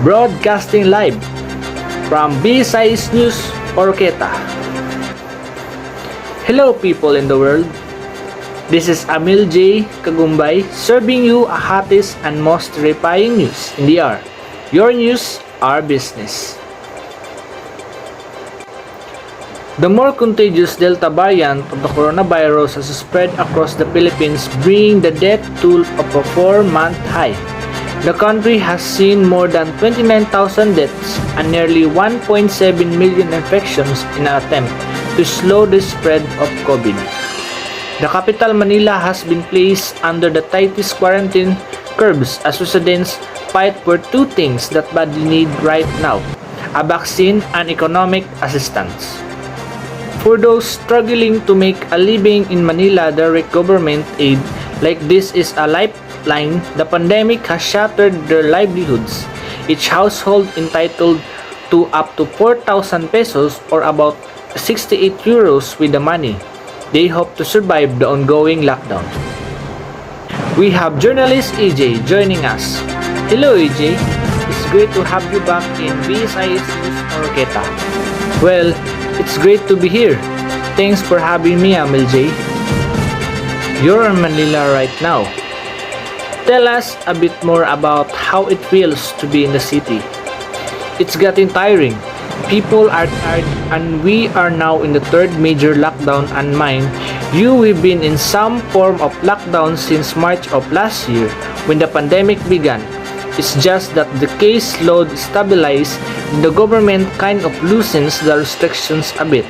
broadcasting live from Visayas News Orqueta. Hello people in the world, this is Amil J. Kagumbay serving you a hottest and most terrifying news in the hour. Your news, our business. The more contagious Delta variant of the coronavirus has spread across the Philippines, bringing the death toll of a 4-month high. The country has seen more than 29,000 deaths and nearly 1.7 million infections in an attempt to slow the spread of COVID. The capital Manila has been placed under the tightest quarantine curbs as residents fight for two things that badly need right now: a vaccine and economic assistance. For those struggling to make a living in Manila, direct government aid like this is a lifeline. The pandemic has shattered their livelihoods. Each household entitled to up to 4,000 pesos or about 68 euros with the money they hope to survive the ongoing lockdown. We have journalist AJ joining us. Hello AJ, it's great to have you back in Visayas News Orqueta. Well, it's great to be here. Thanks for having me, Amil J. You're in Manila right now. Tell us a bit more about how it feels to be in the city. It's getting tiring. People are tired and we are now in the third major lockdown, and mind you, we've been in some form of lockdown since March of last year when the pandemic began. It's just that the case load stabilized and the government kind of loosens the restrictions a bit.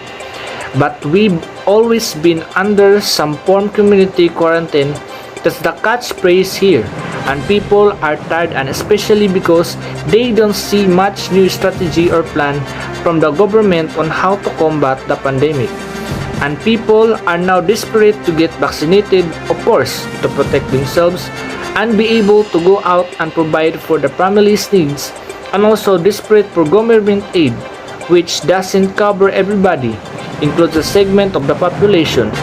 But we've always been under some form community quarantine. That's the catchphrase here, and people are tired, and especially because they don't see much new strategy or plan from the government on how to combat the pandemic. And people are now desperate to get vaccinated, of course, to protect themselves and be able to go out and provide for the family's needs, and also desperate for government aid, which doesn't cover everybody, includes a segment of the population.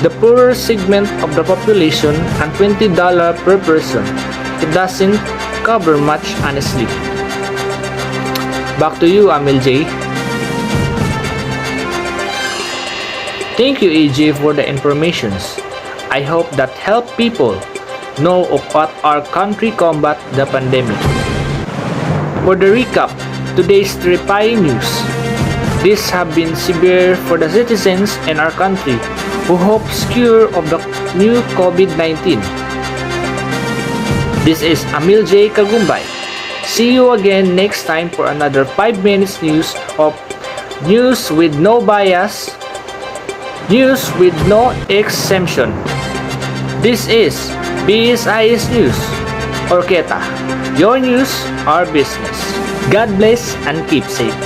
The poorer segment of the population, and $20 per person. It doesn't cover much, honestly. Back to you, Amil J. Thank you, AJ, for the informations. I hope that help people know of what our country combat the pandemic. For the recap, today's terrifying news. These have been severe for the citizens in our country who hope cure of the new COVID-19. This is Amil J. Kagumbay. See you again next time for another 5 minutes news of news with no bias, news with no exemption. This is Visayas News Orqueta. Your news, our business. God bless and keep safe.